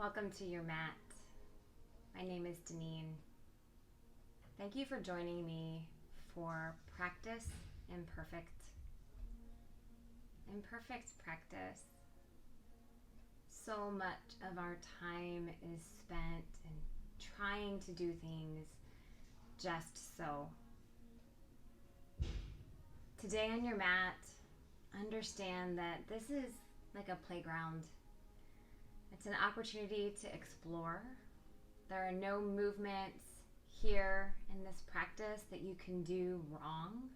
Welcome to your mat. My name is Deneen. Thank you for joining me for practice imperfect. Imperfect practice. So much of our time is spent in trying to do things just so. Today on your mat, understand that this is like a playground. It's an opportunity to explore. There are no movements here in this practice that you can do wrong.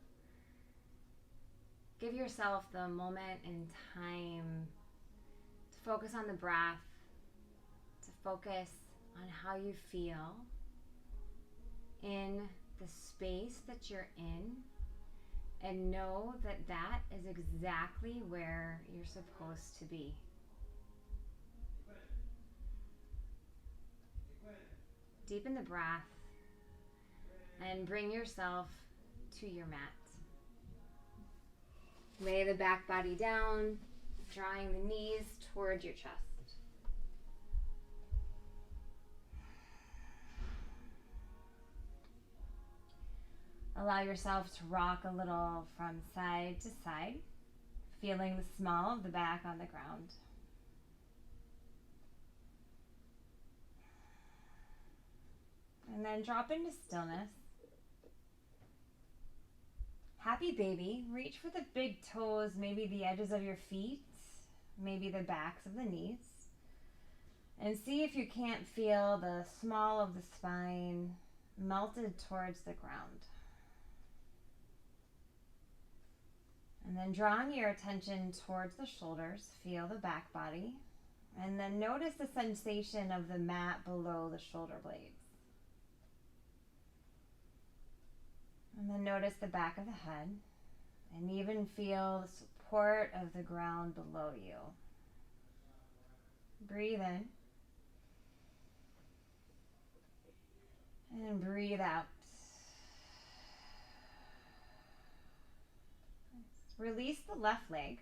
Give yourself the moment and time to focus on the breath, to focus on how you feel in the space that you're in, and know that that is exactly where you're supposed to be. Deepen the breath and bring yourself to your mat. Lay the back body down, drawing the knees towards your chest. Allow yourself to rock a little from side to side, feeling the small of the back on the ground. And then drop into stillness. Happy baby. Reach for the big toes, maybe the edges of your feet, maybe the backs of the knees. And see if you can't feel the small of the spine melted towards the ground. And then drawing your attention towards the shoulders, feel the back body. And then notice the sensation of the mat below the shoulder blades. And then notice the back of the head, and even feel the support of the ground below you. Breathe in. And breathe out. Release the left leg.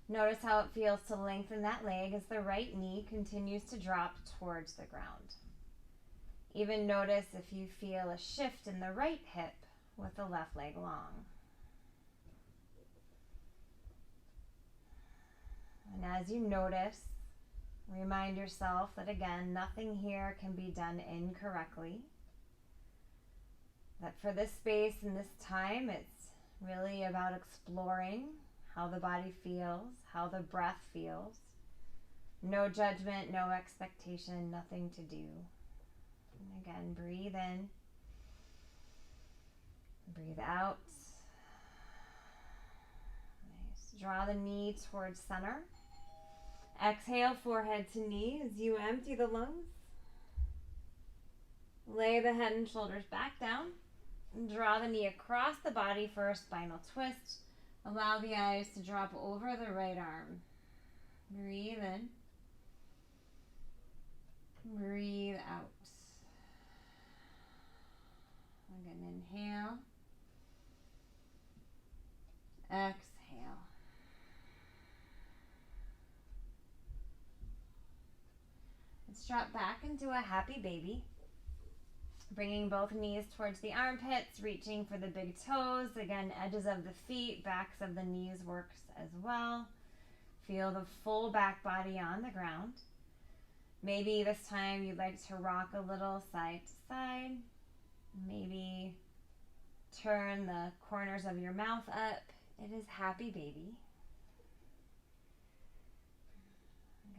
Notice how it feels to lengthen that leg as the right knee continues to drop towards the ground. Even notice if you feel a shift in the right hip with the left leg long. And as you notice, remind yourself that again, nothing here can be done incorrectly. That for this space and this time, it's really about exploring how the body feels, how the breath feels. No judgment, no expectation, nothing to do. And again, breathe in, breathe out. Nice. Draw the knee towards center. Exhale, forehead to knee as you empty the lungs. Lay the head and shoulders back down. And draw the knee across the body for a spinal twist. Allow the eyes to drop over the right arm. Breathe in. Breathe out. Again, inhale. Exhale. Let's drop back into a happy baby. Bringing both knees towards the armpits, reaching for the big toes. Again, edges of the feet, backs of the knees works as well. Feel the full back body on the ground. Maybe this time you'd like to rock a little side to side. Maybe turn the corners of your mouth up. It is happy baby.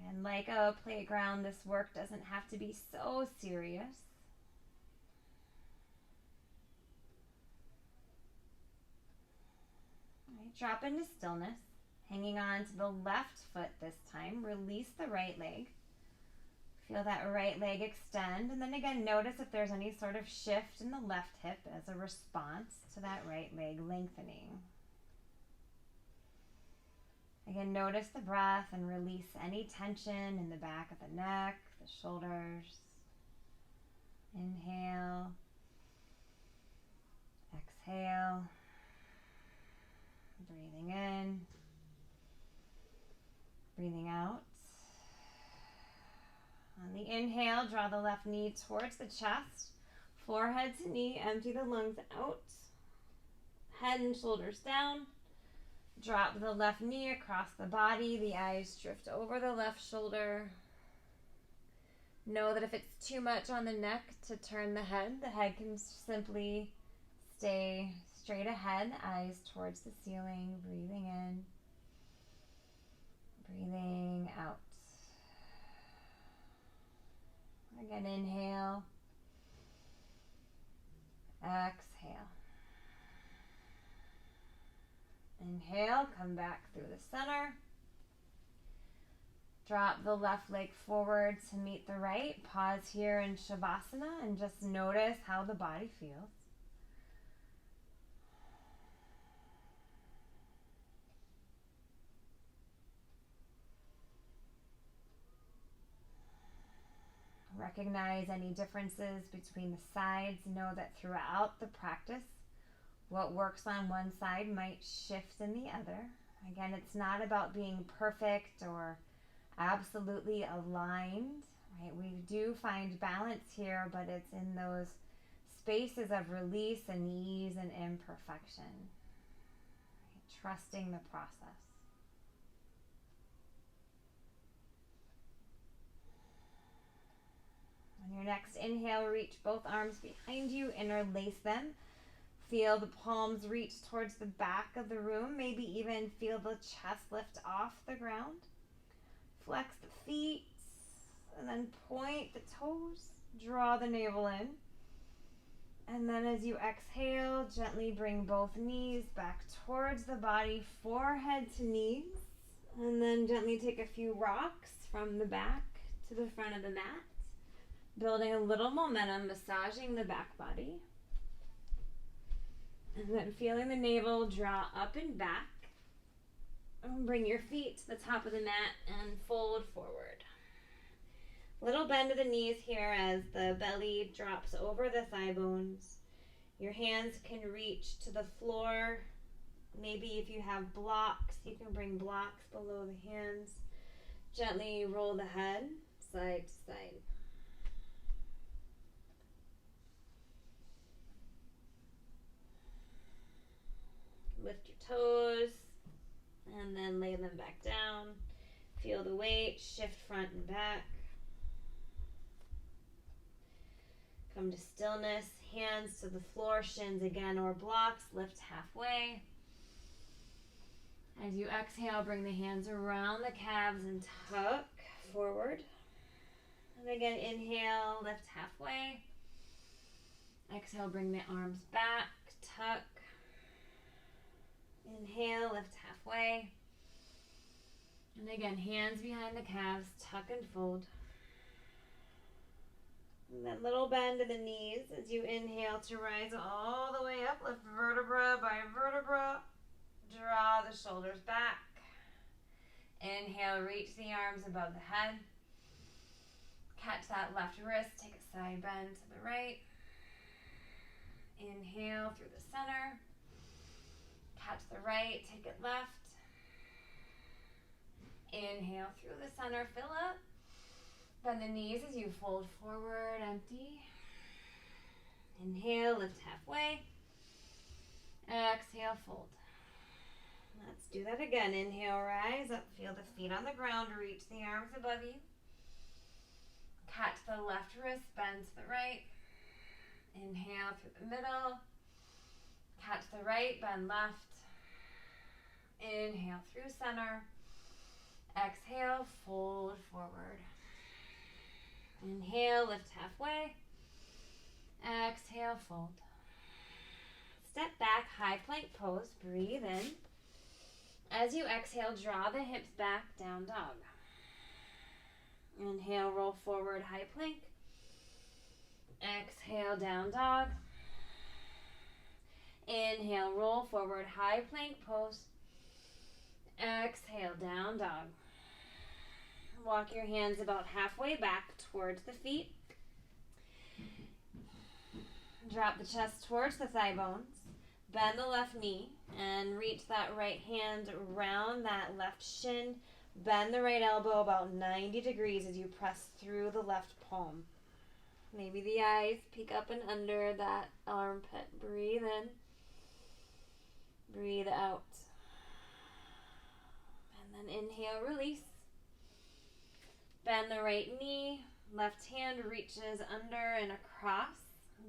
And like a playground, this work doesn't have to be so serious. Right, drop into stillness, hanging on to the left foot this time. Release the right leg. Feel that right leg extend, and then again, notice if there's any sort of shift in the left hip as a response to that right leg lengthening. Again, notice the breath and release any tension in the back of the neck, the shoulders. Inhale. Exhale. Breathing in. Breathing out. On the inhale, draw the left knee towards the chest. Forehead to knee, empty the lungs out. Head and shoulders down. Drop the left knee across the body. The eyes drift over the left shoulder. Know that if it's too much on the neck to turn the head can simply stay straight ahead, eyes towards the ceiling, breathing in, breathing out. Again, inhale, exhale. Inhale, come back through the center. Drop the left leg forward to meet the right. Pause here in Shavasana and just notice how the body feels. Recognize any differences between the sides. Know that throughout the practice, what works on one side might shift in the other. Again, it's not about being perfect or absolutely aligned, right? We do find balance here, but it's in those spaces of release and ease and imperfection, right? Trusting the process. On your next inhale, reach both arms behind you, interlace them. Feel the palms reach towards the back of the room, maybe even feel the chest lift off the ground. Flex the feet, and then point the toes. Draw the navel in. And then as you exhale, gently bring both knees back towards the body, forehead to knees. And then gently take a few rocks from the back to the front of the mat. Building a little momentum, massaging the back body. And then feeling the navel draw up and back. And bring your feet to the top of the mat and fold forward. Little bend of the knees here as the belly drops over the thigh bones. Your hands can reach to the floor. Maybe if you have blocks, you can bring blocks below the hands. Gently roll the head side to side. Lift your toes and then lay them back down. Feel the weight, shift front and back. Come to stillness, hands to the floor, shins again or blocks, lift halfway. As you exhale, bring the hands around the calves and tuck forward. And again, inhale, lift halfway. Exhale, bring the arms back, tuck. Inhale, lift halfway. And again, hands behind the calves, tuck and fold. And then little bend in the knees as you inhale to rise all the way up. Lift vertebra by vertebra. Draw the shoulders back. Inhale, reach the arms above the head. Catch that left wrist, take a side bend to the right. Inhale through the center. Catch the right, take it left. Inhale through the center, fill up. Bend the knees as you fold forward, empty. Inhale, lift halfway. Exhale, fold. Let's do that again. Inhale, rise up, feel the feet on the ground, reach the arms above you. Catch the left wrist, bend to the right. Inhale through the middle. Catch the right, bend left. Inhale through center. Exhale, fold forward. Inhale, lift halfway. Exhale, fold. Step back, high plank pose. Breathe in. As you exhale, draw the hips back, down dog. Inhale, roll forward, high plank. Exhale, down dog. Inhale, roll forward, high plank pose. Exhale, down dog. Walk your hands about halfway back towards the feet. Drop the chest towards the thigh bones. Bend the left knee and reach that right hand around that left shin. Bend the right elbow about 90 degrees as you press through the left palm. Maybe the eyes peek up and under that armpit. Breathe in. Breathe out. And then inhale, release. Bend the right knee. Left hand reaches under and across.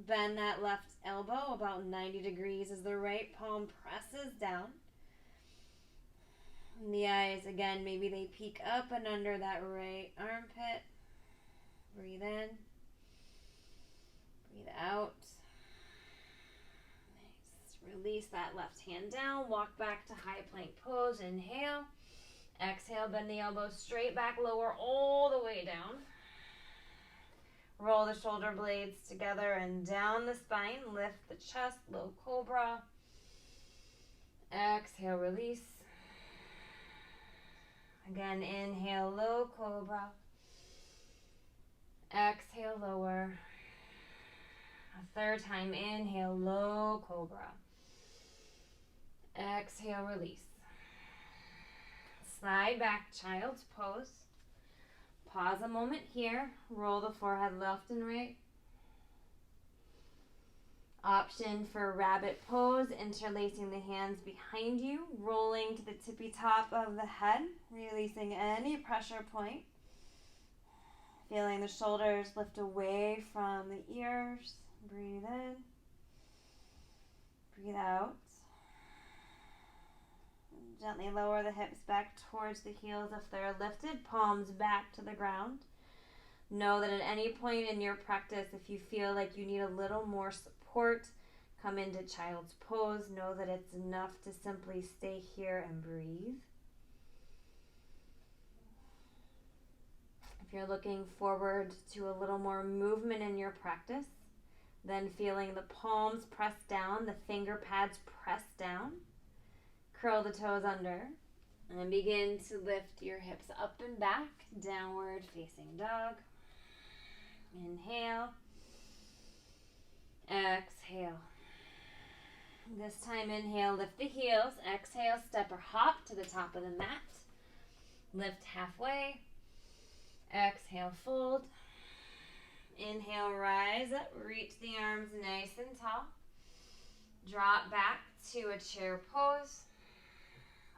Bend that left elbow about 90 degrees as the right palm presses down. And the eyes, again, maybe they peek up and under that right armpit. Breathe in. Breathe out. Nice. Release that left hand down. Walk back to high plank pose. Inhale. Exhale, bend the elbows straight back, lower all the way down. Roll the shoulder blades together and down the spine. Lift the chest, low cobra. Exhale, release. Again, inhale, low cobra. Exhale, lower. A third time, inhale, low cobra. Exhale, release. Slide back, child's pose. Pause a moment here. Roll the forehead left and right. Option for rabbit pose, interlacing the hands behind you, rolling to the tippy top of the head, releasing any pressure point. Feeling the shoulders lift away from the ears. Breathe in. Breathe out. Gently lower the hips back towards the heels if they're lifted, palms back to the ground. Know that at any point in your practice, if you feel like you need a little more support, come into child's pose. Know that it's enough to simply stay here and breathe. If you're looking forward to a little more movement in your practice, then feeling the palms press down, the finger pads press down. Curl the toes under and begin to lift your hips up and back, downward facing dog. Inhale. Exhale. This time inhale, lift the heels. Exhale, step or hop to the top of the mat. Lift halfway. Exhale, fold. Inhale, rise up, reach the arms nice and tall. Drop back to a chair pose.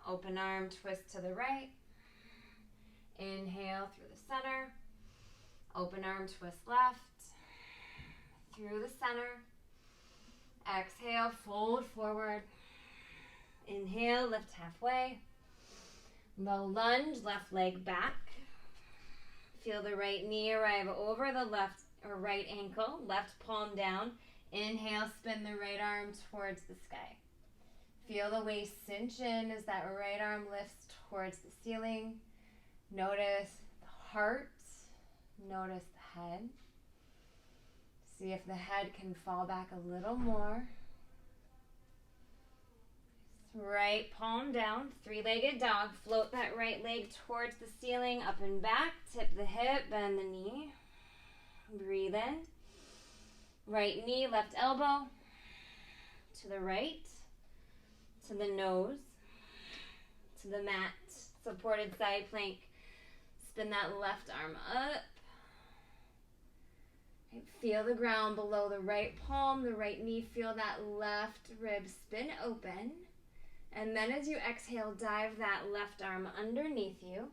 Open arm, twist to the right. Inhale through the center. Open arm, twist left. Through the center. Exhale, fold forward. Inhale, lift halfway. Low lunge, left leg back. Feel the right knee arrive over the left or right ankle. Left palm down. Inhale, spin the right arm towards the sky. Feel the waist cinch in as that right arm lifts towards the ceiling. Notice the heart. Notice the head. See if the head can fall back a little more. Right palm down, three-legged dog. Float that right leg towards the ceiling, up and back. Tip the hip, bend the knee. Breathe in. Right knee, left elbow. To the right. To the nose, to the mat, supported side plank. Spin that left arm up. Feel the ground below the right palm, the right knee. Feel that left rib spin open. And then as you exhale, dive that left arm underneath you.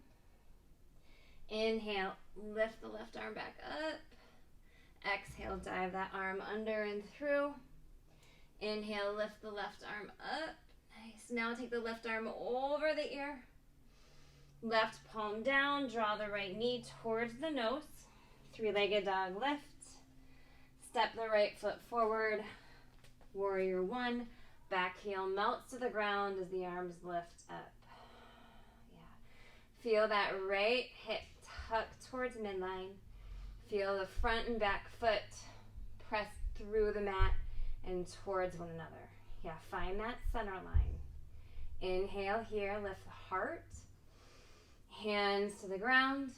Inhale, lift the left arm back up. Exhale, dive that arm under and through. Inhale, lift the left arm up. Nice. Now take the left arm over the ear. Left palm down. Draw the right knee towards the nose. Three-legged dog lift. Step the right foot forward. Warrior one. Back heel melts to the ground as the arms lift up. Yeah. Feel that right hip tuck towards midline. Feel the front and back foot press through the mat and towards one another. Yeah, find that center line. Inhale here, lift the heart. Hands to the ground.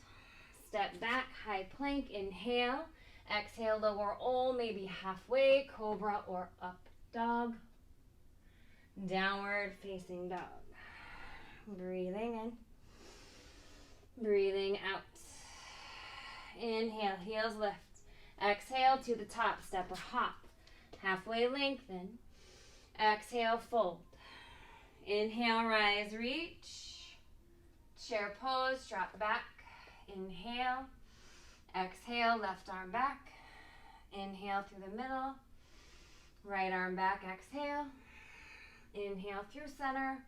Step back, high plank. Inhale. Exhale, lower all, maybe halfway, cobra or up dog. Downward facing dog. Breathing in. Breathing out. Inhale, heels lift. Exhale to the top, step or hop. Halfway lengthen. Exhale, fold. Inhale, rise, reach. Chair pose, drop back. Inhale. Exhale, left arm back. Inhale through the middle. Right arm back, exhale. Inhale through center.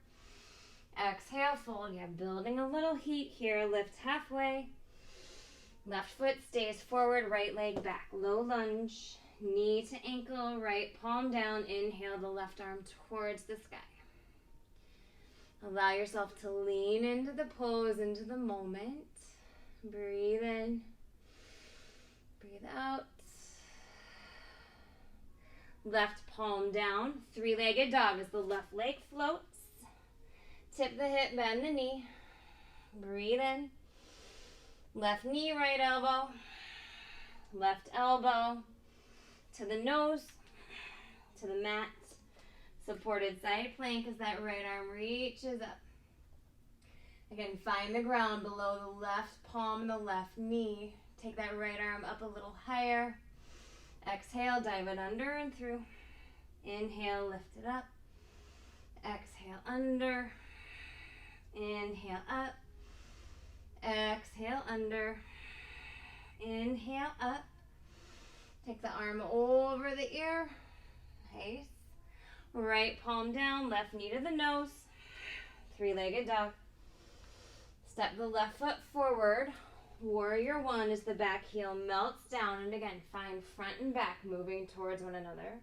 Exhale, fold. Yeah, building a little heat here. Lift halfway. Left foot stays forward, right leg back. Low lunge. Knee to ankle, right palm down. Inhale the left arm towards the sky. Allow yourself to lean into the pose, into the moment. Breathe in. Breathe out. Left palm down. Three-legged dog as the left leg floats. Tip the hip, bend the knee. Breathe in. Left knee, right elbow. Left elbow to the nose, to the mat. Supported side plank as that right arm reaches up. Again, find the ground below the left palm and the left knee. Take that right arm up a little higher. Exhale, dive it under and through. Inhale, lift it up. Exhale, under. Inhale, up. Exhale, under. Inhale, up. Take the arm over the ear. Nice. Right palm down, left knee to the nose. Three-legged dog. Step the left foot forward. Warrior one as the back heel melts down. And again, find front and back moving towards one another.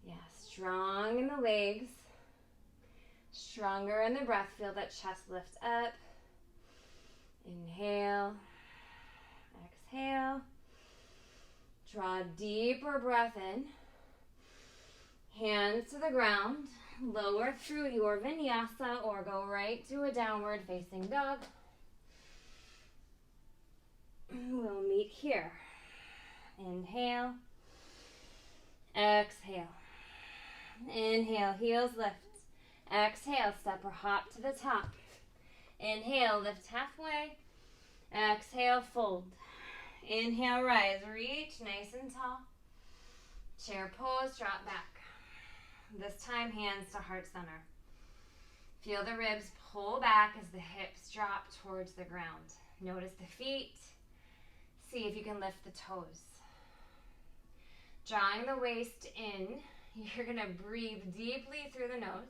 Yeah, strong in the legs. Stronger in the breath. Feel that chest lift up. Inhale. Exhale. Draw a deeper breath in. Hands to the ground. Lower through your vinyasa or go right to a downward facing dog. We'll meet here. Inhale. Exhale. Inhale, heels lift. Exhale, step or hop to the top. Inhale, lift halfway. Exhale, fold. Inhale, rise, reach, nice and tall. Chair pose, drop back. This time, hands to heart center. Feel the ribs pull back as the hips drop towards the ground. Notice the feet. See if you can lift the toes. Drawing the waist in, you're gonna breathe deeply through the nose.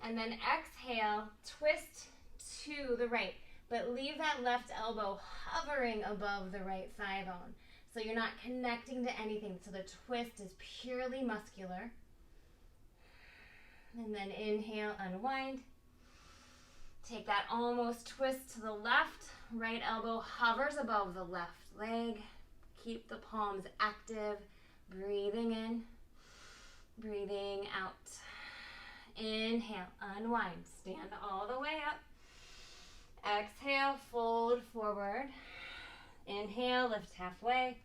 And then exhale, twist to the right. But leave that left elbow hovering above the right thigh bone. So you're not connecting to anything. So the twist is purely muscular. And then inhale, unwind. Take that almost twist to the left. Right elbow hovers above the left leg. Keep the palms active. Breathing in. Breathing out. Inhale, unwind. Stand all the way up. Exhale, fold forward. Inhale, lift halfway.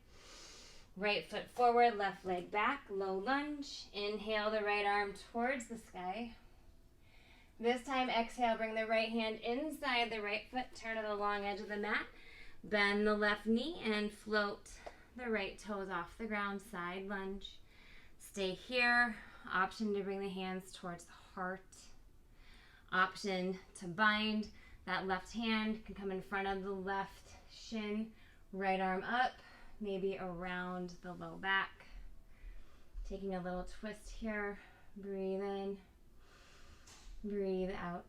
Right foot forward, left leg back, low lunge. Inhale the right arm towards the sky. This time, exhale, bring the right hand inside the right foot, turn to the long edge of the mat. Bend the left knee and float the right toes off the ground, side lunge. Stay here. Option to bring the hands towards the heart. Option to bind. That left hand can come in front of the left shin. Right arm up, maybe around the low back. Taking a little twist here. Breathe in. Breathe out.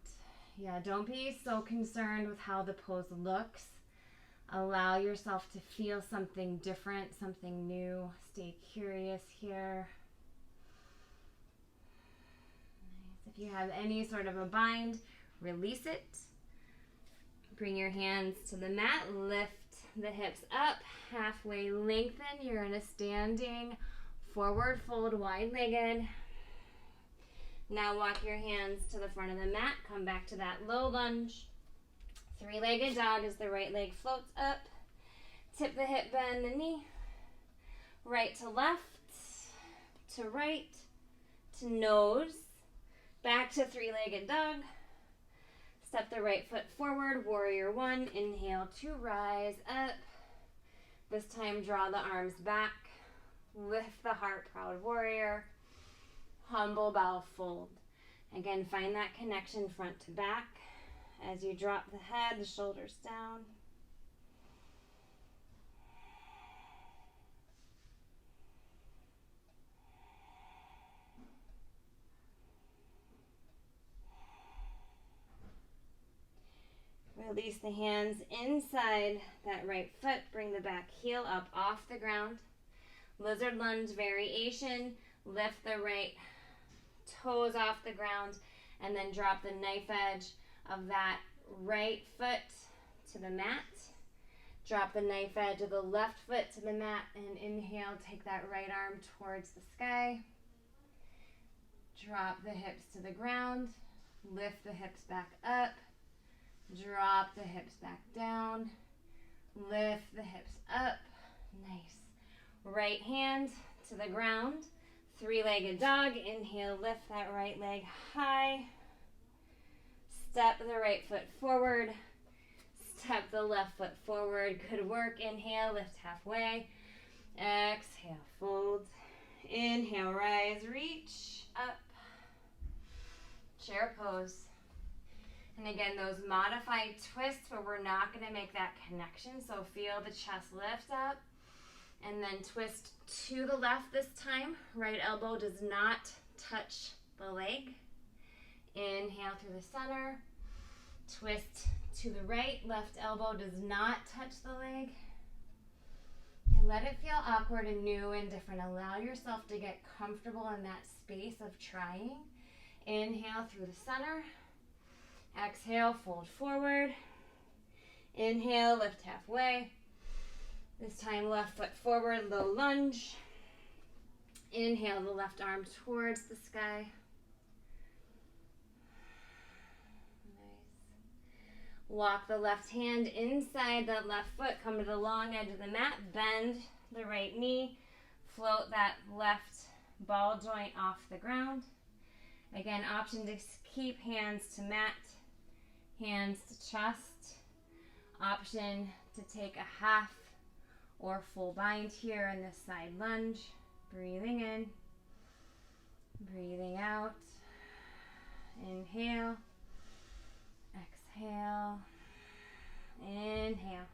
Yeah, don't be so concerned with how the pose looks. Allow yourself to feel something different, something new. Stay curious here. Nice. If you have any sort of a bind, release it. Bring your hands to the mat. Lift the hips up. Halfway lengthen. You're in a standing forward fold, wide-legged. Now walk your hands to the front of the mat. Come back to that low lunge. Three-legged dog as the right leg floats up. Tip the hip, bend the knee. Right to left, to right, to nose. Back to three-legged dog. Step the right foot forward, warrior one. Inhale to rise up. This time draw the arms back. Lift the heart, proud warrior. Humble bow, fold. Again, find that connection front to back. As you drop the head, the shoulders down. Release the hands inside that right foot. Bring the back heel up off the ground. Lizard lunge variation. Lift the right toes off the ground and then drop the knife edge of that right foot to the mat. Drop the knife edge of the left foot to the mat and inhale, take that right arm towards the sky. Drop the hips to the ground. Lift the hips back up. Drop the hips back down. Lift the hips up. Nice. Right hand to the ground. Three-legged dog. Inhale, lift that right leg high. Step the right foot forward. Step the left foot forward. Good work. Inhale, lift halfway. Exhale, fold. Inhale, rise, reach up. Chair pose. And again, those modified twists where we're not going to make that connection. So feel the chest lift up. And then twist to the left this time. Right elbow does not touch the leg. Inhale through the center. Twist to the right. Left elbow does not touch the leg. And let it feel awkward and new and different. Allow yourself to get comfortable in that space of trying. Inhale through the center. Exhale, fold forward. Inhale, lift halfway. This time, left foot forward, low lunge. Inhale, the left arm towards the sky. Nice. Walk the left hand inside the left foot. Come to the long edge of the mat. Bend the right knee. Float that left ball joint off the ground. Again, option to keep hands to mat, hands to chest. Option to take a half or full bind here in this side lunge. Breathing in, breathing out. Inhale, exhale, inhale.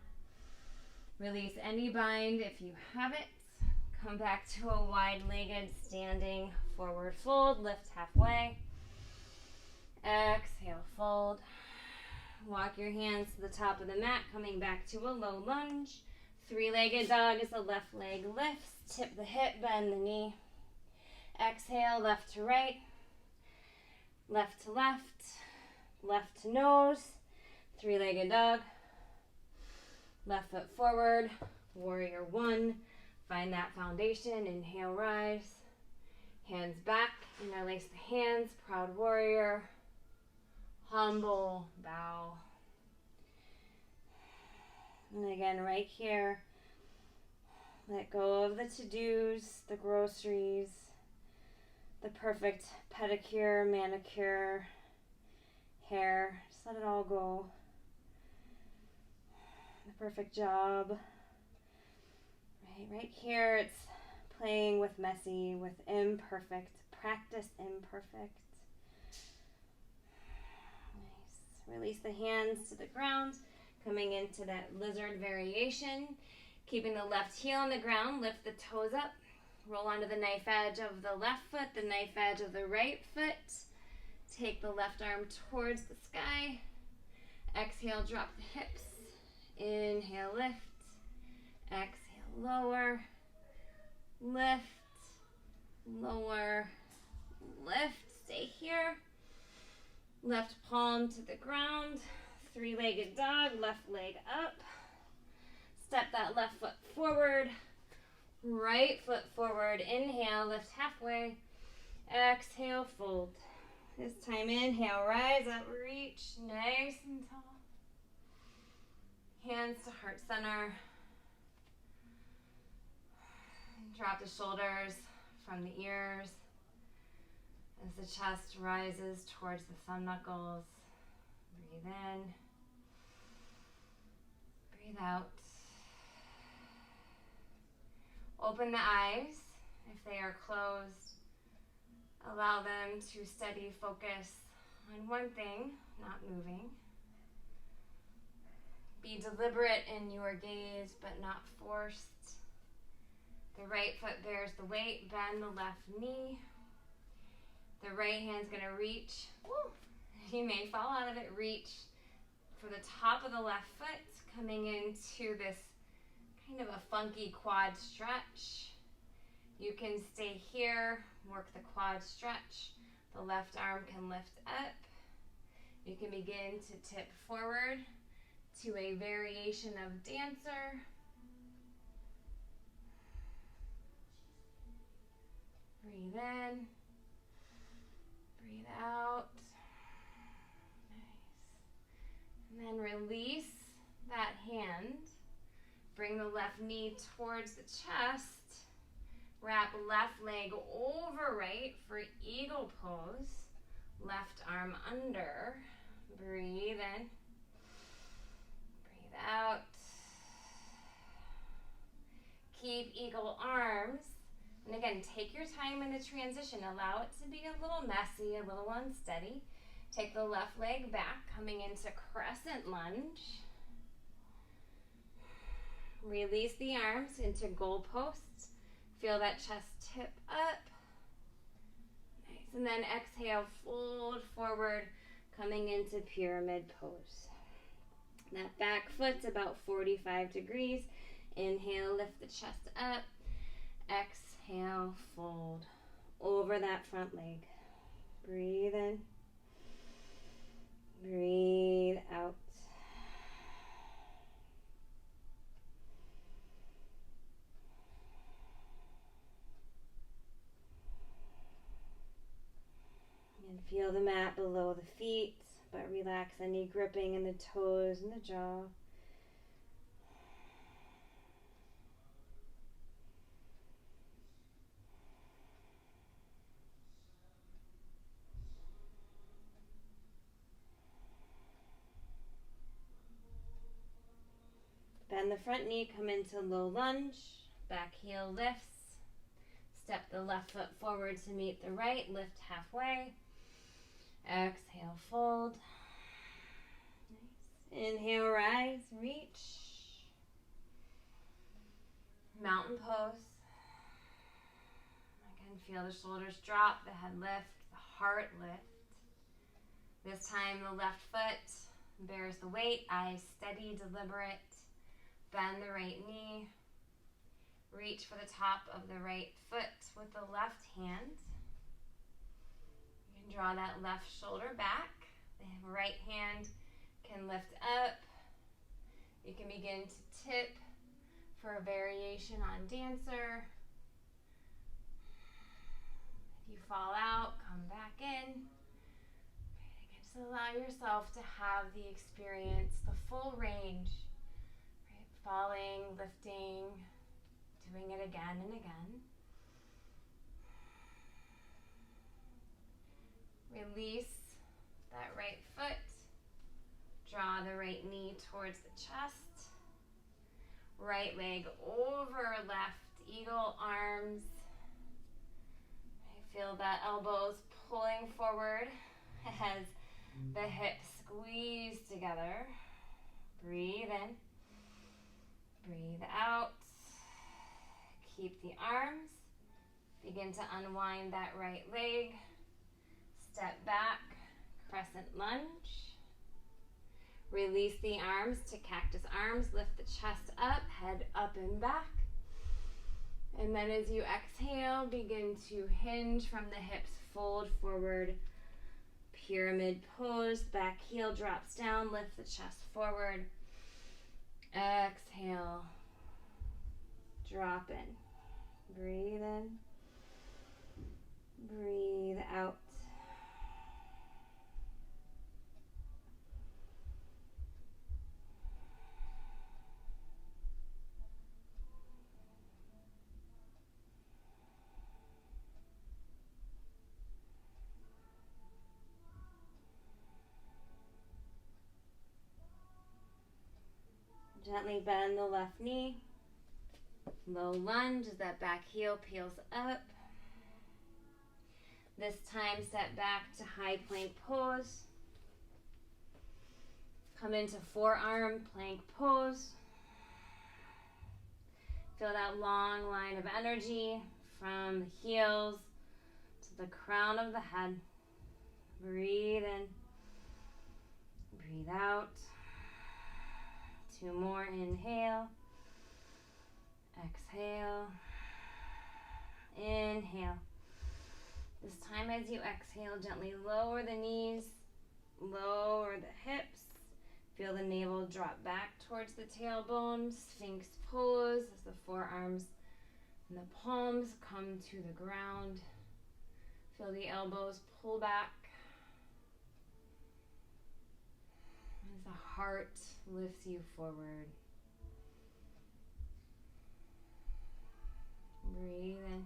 Release any bind if you have it. Come back to a wide-legged standing forward fold. Lift halfway. Exhale, fold. Walk your hands to the top of the mat, coming back to a low lunge. Three-legged dog as the left leg lifts. Tip the hip, bend the knee. Exhale, left to right. Left to left. Left to nose. Three-legged dog. Left foot forward. Warrior one. Find that foundation. Inhale, rise. Hands back. Interlace the hands. Proud warrior. Humble bow. And again, right here, let go of the to-dos, the groceries, the perfect pedicure, manicure, hair. Just let it all go. The perfect job. Right here, it's playing with messy, with imperfect. Practice imperfect. Nice. Release the hands to the ground. Coming into that lizard variation. Keeping the left heel on the ground. Lift the toes up. Roll onto the knife edge of the left foot, the knife edge of the right foot. Take the left arm towards the sky. Exhale, drop the hips. Inhale, lift. Exhale, lower. Lift. Lower. Lift. Stay here. Left palm to the ground. Three-legged dog, left leg up. Step that left foot forward. Right foot forward. Inhale, lift halfway. Exhale, fold. This time, inhale, rise up, reach, nice and tall. Hands to heart center. Drop the shoulders from the ears as the chest rises towards the thumb knuckles. Breathe in. Breathe out. Open the eyes if they are closed. Allow them to steady focus on one thing, not moving. Be deliberate in your gaze, but not forced. The right foot bears the weight. Bend the left knee. The right hand's going to reach. Woo. You may fall out of it. Reach for the top of the left foot, coming into this kind of a funky quad stretch. You can stay here, work the quad stretch. The left arm can lift up. You can begin to tip forward to a variation of dancer. Breathe in. Breathe out. Nice. And then release that hand. Bring the left knee towards the chest. Wrap left leg over right for eagle pose. Left arm under. Breathe in. Breathe out. Keep eagle arms. And again, take your time in the transition. Allow it to be a little messy, a little unsteady. Take the left leg back, coming into crescent lunge. Release the arms into goal posts. Feel that chest tip up. Nice. And then exhale, fold forward, coming into pyramid pose. That back foot's about 45 degrees. Inhale, lift the chest up. Exhale, fold over that front leg. Breathe in. Breathe out. And feel the mat below the feet, but relax any gripping in the toes and the jaw. Bend the front knee, come into low lunge. Back heel lifts. Step the left foot forward to meet the right. Lift halfway. Exhale, fold. Nice. Inhale, rise, reach. Mountain pose. Again, feel the shoulders drop, the head lift, the heart lift. This time the left foot bears the weight. Eyes steady, deliberate. Bend the right knee. Reach for the top of the right foot with the left hand. You can draw that left shoulder back. The right hand can lift up. You can begin to tip for a variation on dancer. If you fall out, come back in. Just allow yourself to have the experience, the full range. Falling, lifting, doing it again and again. Release that right foot. Draw the right knee towards the chest. Right leg over left, eagle arms. Feel that elbows pulling forward as the hips squeeze together. Breathe in. Breathe out. Keep the arms. Begin to unwind that right leg. Step back, crescent lunge. Release the arms to cactus arms. Lift the chest up, head up and back. And then as you exhale, begin to hinge from the hips, fold forward, pyramid pose. Back heel drops down, lift the chest forward. Exhale, drop in, breathe in, breathe out. Gently bend the left knee. Low lunge as that back heel peels up. This time step back to high plank pose. Come into forearm plank pose. Feel that long line of energy from the heels to the crown of the head. Breathe in. Breathe out. 2 more. Inhale. Exhale. Inhale. This time as you exhale, gently lower the knees, lower the hips. Feel the navel drop back towards the tailbone. Sphinx pose as the forearms and the palms come to the ground. Feel the elbows pull back as the heart lifts you forward. Breathe in.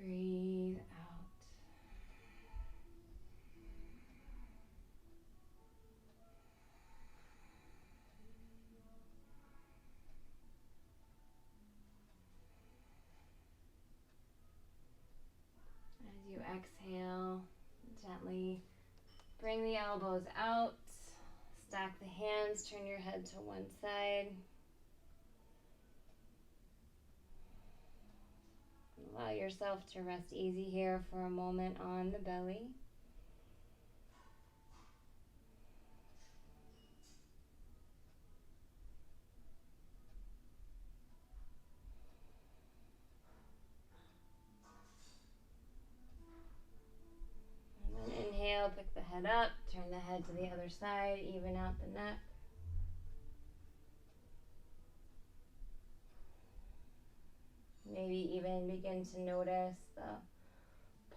Breathe out. As you exhale, gently bring the elbows out. Stack the hands, turn your head to one side. Allow yourself to rest easy here for a moment on the belly. And then inhale, pick the head up, turn the head to the other side, even out the neck. Maybe even begin to notice the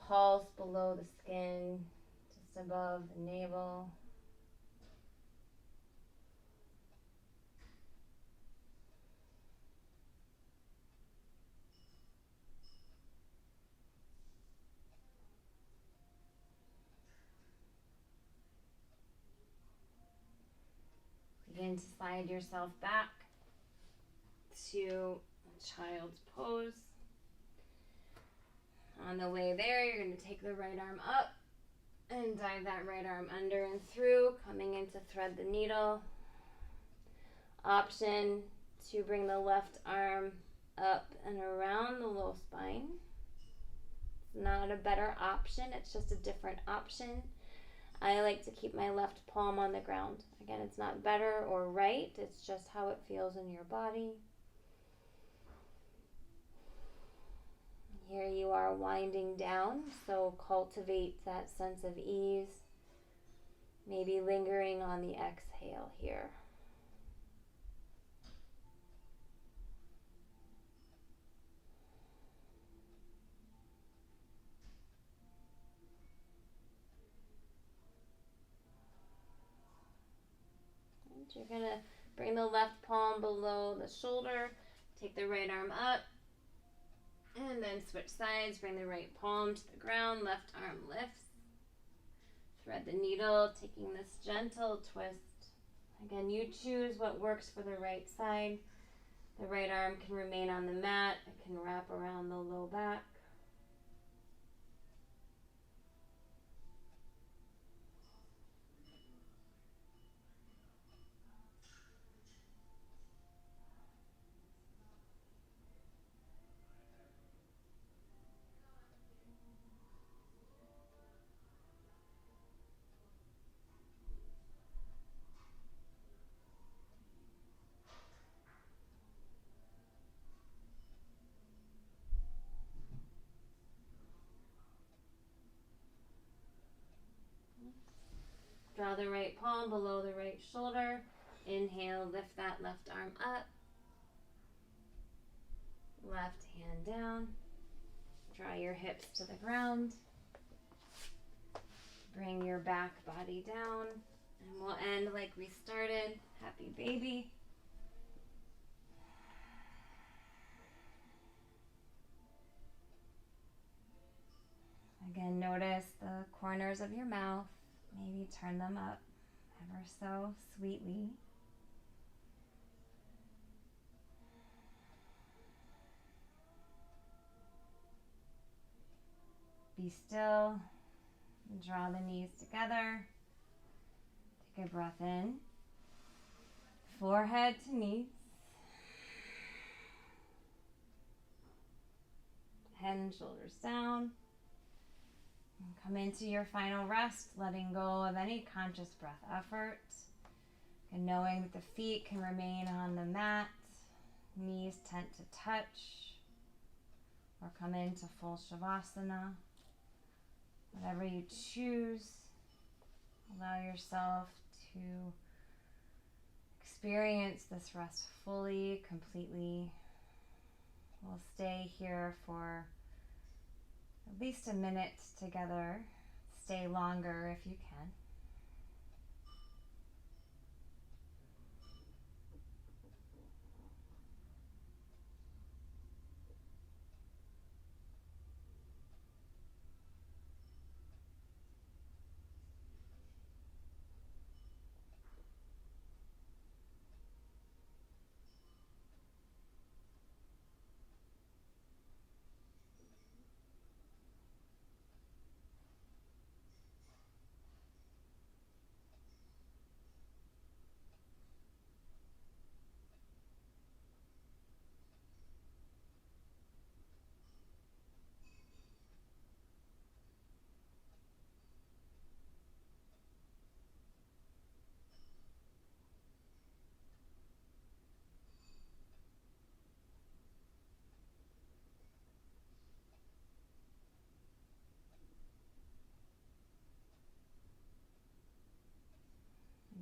pulse below the skin, just above the navel. Begin to slide yourself back to child's pose. On the way there, you're going to take the right arm up and dive that right arm under and through, coming in to thread the needle. Option to bring the left arm up and around the low spine. It's not a better option, it's just a different option. I like to keep my left palm on the ground. Again, it's not better or right, it's just how it feels in your body. Here you are winding down, so cultivate that sense of ease. Maybe lingering on the exhale here. You're going to bring the left palm below the shoulder, take the right arm up, and then switch sides. Bring the right palm to the ground, left arm lifts. Thread the needle, taking this gentle twist. Again, you choose what works for the right side. The right arm can remain on the mat. It can wrap around the low back. Draw the right palm below the right shoulder. Inhale, lift that left arm up. Left hand down. Draw your hips to the ground. Bring your back body down. And we'll end like we started. Happy baby. Again, notice the corners of your mouth. Maybe turn them up ever so sweetly. Be still. Draw the knees together. Take a breath in. Forehead to knees. Head and shoulders down. And come into your final rest, letting go of any conscious breath effort. And knowing that the feet can remain on the mat. Knees tend to touch. Or come into full Shavasana. Whatever you choose, allow yourself to experience this rest fully, completely. We'll stay here for at least a minute together. Stay longer if you can.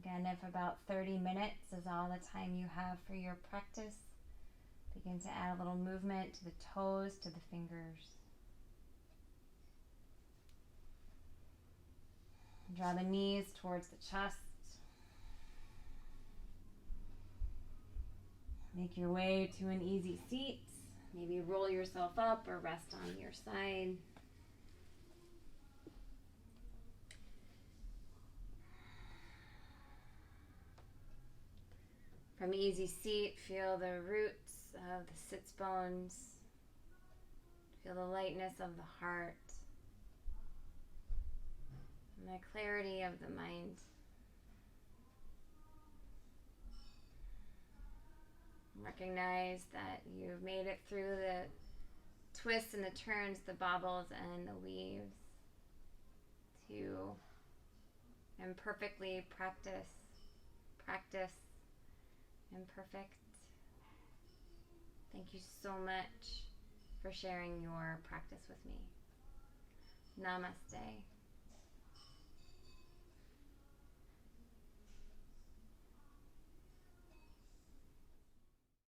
Again, if about 30 minutes is all the time you have for your practice, begin to add a little movement to the toes, to the fingers. Draw the knees towards the chest. Make your way to an easy seat. Maybe roll yourself up or rest on your side. From easy seat, feel the roots of the sits bones. Feel the lightness of the heart. And the clarity of the mind. Recognize that you've made it through the twists and the turns, the bobbles and the weaves to imperfectly practice imperfect. Thank you so much for sharing your practice with me. Namaste.